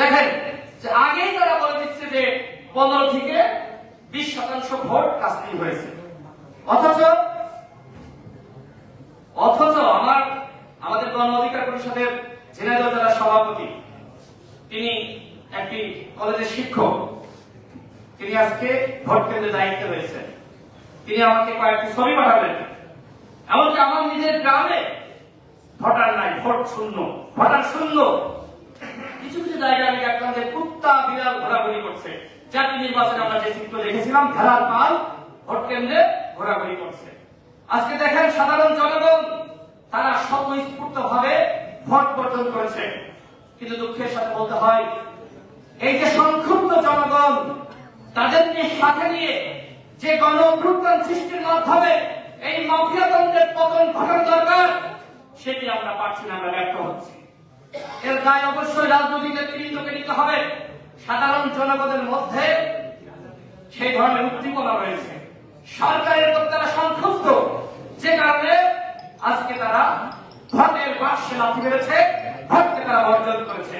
দেখেন যে আগেই তারা বলে দিচ্ছে যে 15 থেকে 20% ভোট কাস্টিং হয়েছে, অথচ আমাদের গণ অধিকার পরিষদের ঝিনাইদহ জেলার সভাপতি, তিনি একটি কলেজের শিক্ষক, তিনি আজকে ভোট কেন্দ্রে দায়িত্বে রয়েছেন। তিনি আমাকে কয়েকটি ছবি পাঠাবেন, এমনকি আমার নিজের গ্রামে ভোটার নাই, ভোট শূন্য, ভোটার শূন্য। কিছু কিছু জায়গায় আমি দেখলাম যে কুত্তা বিড়াল ঘোরাঘুরি করছে। জাতীয় নির্বাচনে আমরা যে চিত্র দেখেছিলাম, খেলার পাল ভোট কেন্দ্রে ঘোরাঘুরি করছে। আজকে দেখেন সাধারণ জনগণ তারা স্বতঃস্ফূর্ত ভাবে ভোট বর্জন করেছে, কিন্তু দুঃখের সাথে বলতে হয় এই যে সংক্ষুব্ধ জনগণ, তাদেরকে সাথে নিয়ে যে গণ অভ্যুত্থান সৃষ্টির মাধ্যমে এই মাফিয়াতন্ত্রের পতন ঘটানো দরকার, সেটি আমরা পারছি না, আমরা ব্যর্থ হচ্ছি। এর দায় অবশ্যই রাজনৈতিক নেতৃত্বকে নিতে হবে। সাধারণ জনগণের মধ্যে সেই ধরনের উদ্দীপনা রয়েছে, সরকারের প্রতি তারা সংক্ষুব্ধ, যে কারণে আজকে তারা ভোটের বাক্সে লাথি মেরেছে, ভোটকে তারা বর্জন করেছে।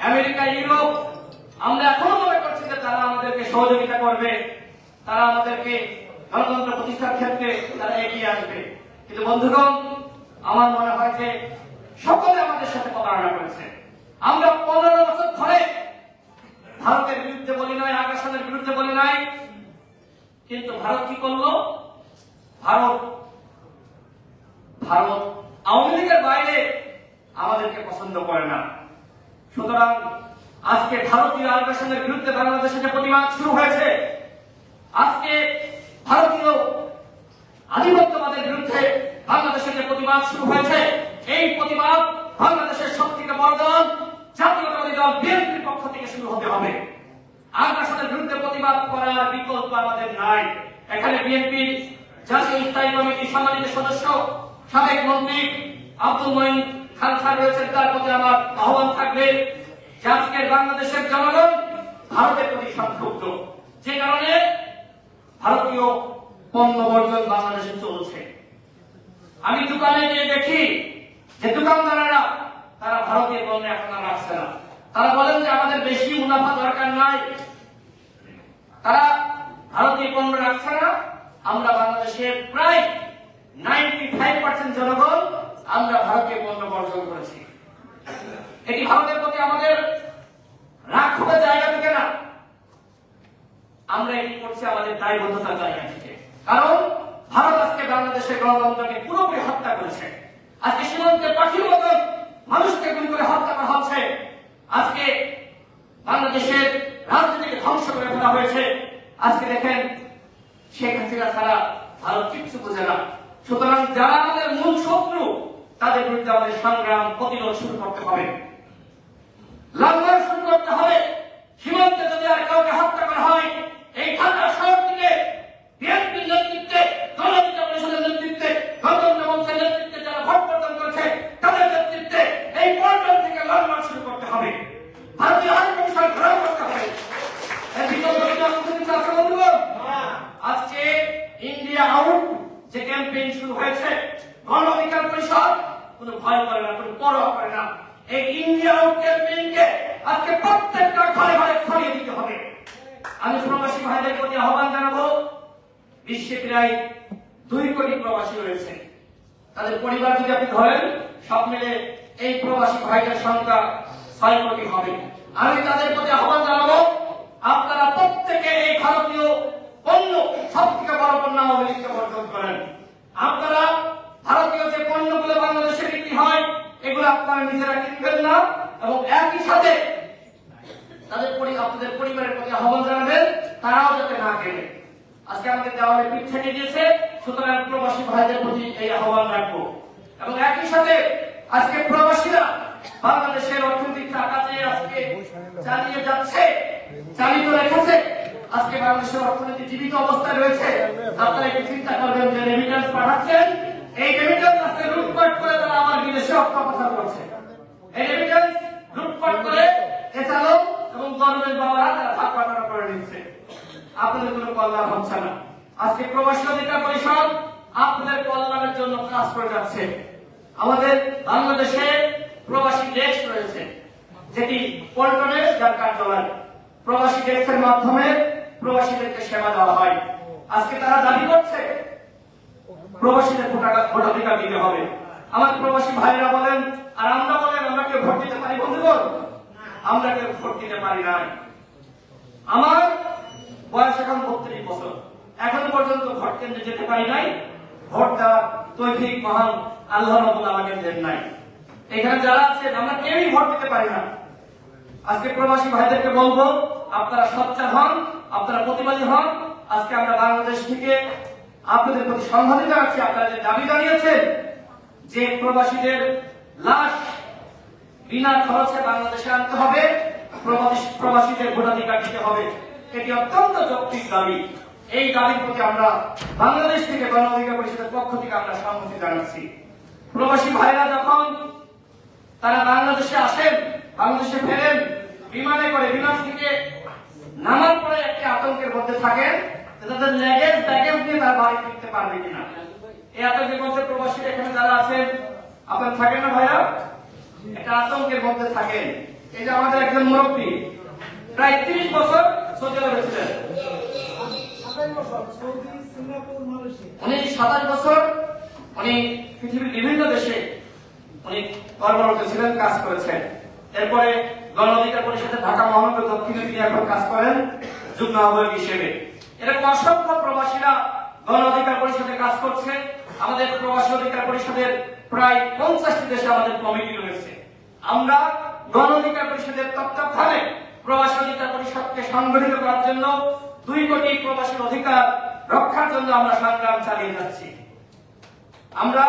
আমেরিকা, ইউরোপ, আমরা এখনো মনে করছি যে তারা আমাদেরকে সহযোগিতা করবে, তারা আমাদেরকে গণতন্ত্র প্রতিষ্ঠার ক্ষেত্রে তারা এগিয়ে আসবে, কিন্তু বন্ধুগণ, আমার মনে হয় যে সকলে আমাদের সাথে প্রতারণা করেছে। আমরা 15 বছর ধরে ভারতের বিরুদ্ধে বলি নাই, আগ্রাসনের বিরুদ্ধে বলি নাই, কিন্তু ভারত কি করলো? ভারত আওয়ামী লীগের বাইরে আমাদেরকে পছন্দ করে না। সুতরাং আজকে ভারতীয় আগ্রাসনের বিরুদ্ধে বাংলাদেশে যে প্রতিবাদ শুরু হয়েছে, আজকে ভারতীয় আধিপত্যবাদের বিরুদ্ধে বাংলাদেশে যে প্রতিবাদ শুরু হয়েছে, এই প্রতিবাদ বাংলাদেশের সবথেকে বড় দল জাতীয়তাবাদী দল বিএনপির পক্ষ থেকে শুরু হতে হবে। আগ্রাসনের বিরুদ্ধে প্রতিবাদ করার বিকল্প আমাদের নাই। এখানে বিএনপির জাতীয় স্থায়ী কমিটির সম্মানিত সদস্য, সাবেক মন্ত্রী আব্দুল মঈন খান স্যার রয়েছেন, তার প্রতি আমার আহ্বান থাকবে যে আজকের বাংলাদেশের জনগণ ভারতের প্রতি সংক্ষুব্ধ, যে কারণে ভারতীয় পণ্য বর্জন বাংলাদেশে চলছে। আমি দোকানে গিয়ে দেখি যে দোকানদারেরা তারা ভারতীয় পণ্য এখন আর রাখছে না। তারা বলেন যে আমাদের বেশি মুনাফা দরকার নাই, তারা ভারতীয় পণ্য রাখছে না। আমরা বাংলাদেশের প্রায় 95% জনগণ আমরা ভারতীয় পণ্য বর্জন করেছি। এটি ভারতের প্রতি আমাদের রাগ ক্ষোভের জায়গা থেকে না, আমরা এটি করছি আমাদের দায়বদ্ধতার জায়গা থেকে। কারণ ভারত আজকে বাংলাদেশের গণতন্ত্রকে পুরোপুরি হত্যা করেছে। আজকে সীমান্তে পাখির মতন মানুষকে গুলি করে হত্যা করা হচ্ছে। আজকে বাংলাদেশের রাজনীতিকে ধ্বংস করে ফেলা হয়েছে। আজকে দেখেন শেখ হাসিনা ছাড়া ভারত কিচ্ছু বোঝে না। সুতরাং যারা আমাদের মূল শত্রু, তাদের বিরুদ্ধে আমাদের সংগ্রাম প্রতিরোধ শুরু করতে হবে, লড়াই শুরু করতে হবে। সীমান্তে যদি আর কাউকে হত্যা করা হয়, এই ঢাকা শহর থেকে বিএনপির নেতৃত্বে, গণ অধিকার পরিষদের নেতৃত্বে, গণতন্ত্র মঞ্চের নেতৃত্বে যারা ভোট প্রদান করেছে, তাদের নেতৃত্বে এই পল্টন থেকে লড়াই শুরু করতে হবে। ভারতীয় হাইকমিশন ঘেরাও করতে হবে। এর বিকল্প কিছু আছে বন্ধুগণ? আজকে ইন্ডিয়া আউট যে ক্যাম্পেইন শুরু হয়েছে, গণ অধিকার পরিষদ কোনো ভয় করে না, কোনো পরোয়া করে না। এই ইন্ডিয়া আউট ক্যাম্পেইনকে আজকে প্রত্যেকটা ঘরে ঘরে ছড়িয়ে দিতে হবে। আমি প্রবাসী ভাইদের প্রতি আহ্বান জানাবো, বিশ্বে প্রায় 2 কোটি প্রবাসী রয়েছে। তাদের পরিবার যদি আপনি ধরেন, সব মিলে এই প্রবাসী ভাইদের সংখ্যা 6 কোটি হবে। আমি তাদের প্রতি আহ্বান জানাবো, আপনারা প্রত্যেকে এই ভারতীয় পণ্য, সবথেকে বড় পণ্য আওয়ামী লীগকে বর্জন করেন। আপনারা ভারতীয় যে পণ্যগুলো বাংলাদেশে বিক্রি হয়, এগুলো আপনারা নিজেরা কিনবেন না, এবং একই সাথে আপনাদের পরিবারের প্রতি আহ্বান জানাবেন তারাও যাতে না কেনে। আজকে আমাদের দেওয়ালে পিঠ থেকে দিয়েছে, সুতরাং প্রবাসী ভাইদের প্রতি এই আহ্বান রাখবো। এবং একই সাথে আজকে প্রবাসীরা বাংলাদেশের অর্থনৈতিক টাকা যে আজকে চালিয়ে যাচ্ছে, চালিত রেখেছে, আজকে বাংলাদেশের অর্থনীতি জীবিত অবস্থায় রয়েছে। আপনারা একটু চিন্তা করবেন যে রেমিটেন্স পাঠাচ্ছেন, এই রেমিটেন্স আজকে লুটপাট করে তারা আবার বিদেশে অর্থ পাচার করছে। এই রেমিটেন্স লুটপাট করে এছাড়াও এবং গভর্নমেন্ট বাবারা তারা ভাগ বাটোয়ারা করে নিচ্ছে। আপনাদের কোনো কল্যাণ হচ্ছে না। আজকে প্রবাসী অধিকার পরিষদ আপনাদের কল্যাণের জন্য কাজ করে যাচ্ছে। আমাদের বাংলাদেশে প্রবাসী ডেস্ক রয়েছে, যেটি পল্টনে যার কার্যালয়, প্রবাসী ডেস্কের মাধ্যমে প্রবাসীদেরকে সেবা দেওয়া হয়। আজকে তারা দাবি করছে প্রবাসীদের ভোটাধিকার দিতে হবে। আমার প্রবাসী ভাইরা বলেন আর আমরা বলেন আমরা কেউ ভোট দিতে পারি বন্ধুগণ? আমরা কেউ ভোট দিতে পারি না। আমার বয়স এখন 32 বছর, এখন পর্যন্ত ভোট কেন্দ্রে যেতে পারি নাই। ভোট দেওয়ার তৌফিক মহান আল্লাহ রাব্বুল আলামিন দেন নাই। এখানে যারা আছেন আমরা কেউই ভোট দিতে পারি না। আজকে প্রবাসী ভাইদেরকে বলবো আপনারা সোচ্চার হন, আপনারা প্রতিবাদী হন। আজকে আমরা বাংলাদেশ থেকে আপনাদের প্রতি সংহতি জানাচ্ছি। আপনারা যে দাবি জানিয়েছেন যে প্রবাসীদের লাশ বিনা খরচে বাংলাদেশে আনতে হবে, প্রবাসীদের ভোটাধিকার দিতে হবে, এটি অত্যন্ত যৌক্তিক দাবি। এই দাবির প্রতি আমরা বাংলাদেশ থেকে গণ অধিকার পরিষদের পক্ষ থেকে আমরা সম্মতি জানাচ্ছি। প্রবাসী ভাইরা যখন তারা বাংলাদেশে আসেন, বাংলাদেশে ফেরেন বিমানে করে, বিমান থেকে নামার পরে একটি আতঙ্কের মধ্যে থাকেন তাদের ল্যাগেজ ব্যাগেজ নিয়ে তারা বাড়ি ফিরতে পারবে কিনা। এই আতঙ্কের মধ্যে প্রবাসীরা এখানে যারা আছেন আপনারা থাকেন না ভাইরা, একটা আতঙ্কের মধ্যে থাকেন। এই যে আমাদের একজন মুরব্বী প্রায় 30 বছর সৌদি আরবে ছিলেন, উনি 27 বছর উনি পৃথিবীর বিভিন্ন দেশে উনি কর্মরত ছিলেন, কাজ করেছেন। এরপরে গণ অধিকার পরিষদের ঢাকা মহানগর দক্ষিণে তিনি এখন কাজ করেন যুগ্ম আহ্বায়ক হিসেবে। এরকম অসংখ্য প্রবাসীরা গণ অধিকার পরিষদে কাজ করছে। আমাদের প্রবাসী অধিকার পরিষদের প্রায় 50টি দেশে আমাদের কমিটি রয়েছে। আমরা গণ অধিকার পরিষদের তত্ত্বাবধানে প্রবাসী অধিকার পরিষদকে সংগঠিত করার জন্য 2 কোটি প্রবাসীর অধিকার রক্ষার জন্য আমরা সংগ্রাম চালিয়ে যাচ্ছি। আমরা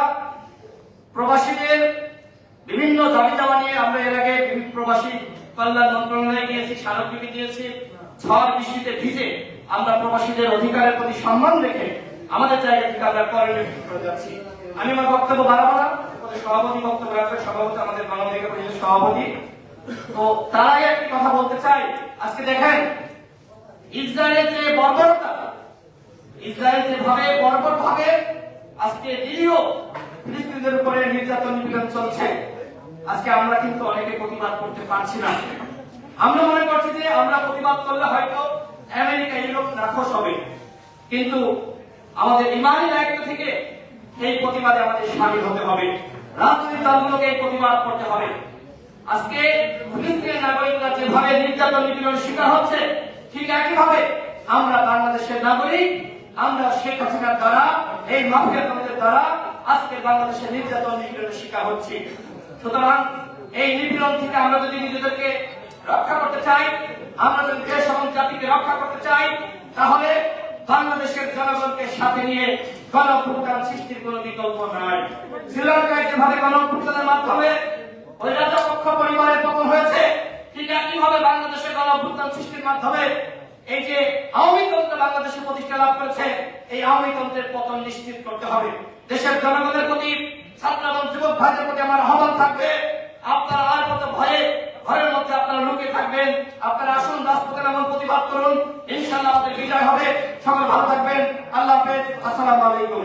প্রবাসীদের বিভিন্ন দাবি দাওয়া নিয়ে আমরা এর আগে প্রবাসী কল্যাণ মন্ত্রণালয়ে গিয়েছি, স্মারকলিপি দিয়েছি। ঝড় বৃষ্টিতে ভিজে আমরা প্রবাসীদের অধিকারের প্রতি সম্মান রেখে আমাদের জায়গা থেকে আমরা করণীয় করে যাচ্ছি। আমি আমার বক্তব্য বাড়াবো না, সভাপতি বক্তব্য রাখবে, সভাপতি আমাদের গণ অধিকার পরিষদের সভাপতি। তো তারাই একটি কথা বলতে চাই। আজকে দেখেন ইসরায়েলের যে বর্বরতা, ইসরায়েল যেভাবে বর্বর ভাবে আজকে নিরীহ ফিলিস্তিনিদের উপরে নির্যাতন নিপীড়ন চলছে, আজকে আমরা কিন্তু অনেকে প্রতিবাদ করতে পারছি না। আমরা মনে করছি যে আমরা প্রতিবাদ করলে হয়তো আমেরিকা ইউরোপ নাখোশ হবে, কিন্তু আমাদের ইমানি দায়িত্ব থেকে এই প্রতিবাদে আমাদের সামিল হতে হবে। রাজনৈতিক দলগুলোকে এই প্রতিবাদ করতে হবে। আজকে ফিলিস্তিনের নাগরিকরা যেভাবে নির্যাতন নিপীড়ন শিকার হচ্ছে, ঠিক একইভাবে আমরা বাংলাদেশের নাগরিক, আমরা শেখ হাসিনার দ্বারা, এই মাফিয়াদের দ্বারা আজকে বাংলাদেশের নির্যাতন নিপীড়নের শিকার হচ্ছি। সুতরাং এই নিপীড়ন থেকে আমরা যদি নিজেদেরকে রক্ষা করতে চাই, আমরা যদি দেশ এবং জাতিকে রক্ষা করতে চাই, তাহলে বাংলাদেশের জনগণকে সাথে নিয়ে গণঅভ্যুত্থান সৃষ্টির কোন বিকল্প নাই। শ্রীলঙ্কায় যেভাবে গণঅভ্যুত্থানের মাধ্যমে ওই রাজপক্ষ পরিবারের পতন হয়েছে, ঠিক একইভাবে বাংলাদেশের গণঅভ্যুত্থান সৃষ্টির মাধ্যমে এই যে আওয়ামী তন্ত্র বাংলাদেশে প্রতিষ্ঠা লাভ করেছে, এই আওয়ামী তন্ত্রের পতন নিশ্চিত করতে হবে। দেশের জনগণের প্রতি, ছাত্র এবং যুবক ভাইদের প্রতি আমার আহ্বান থাকবে, আপনারা আর কত ভয়ে ঘরের মধ্যে আপনারা লুকিয়ে থাকবেন? আপনারা আসুন, রাজপথে নামুন, প্রতিবাদ করুন, ইনশাআল্লাহ আমাদের বিজয় হবে। সকলে ভালো থাকবেন। আল্লাহ হাফেজ। আসসালামু আলাইকুম।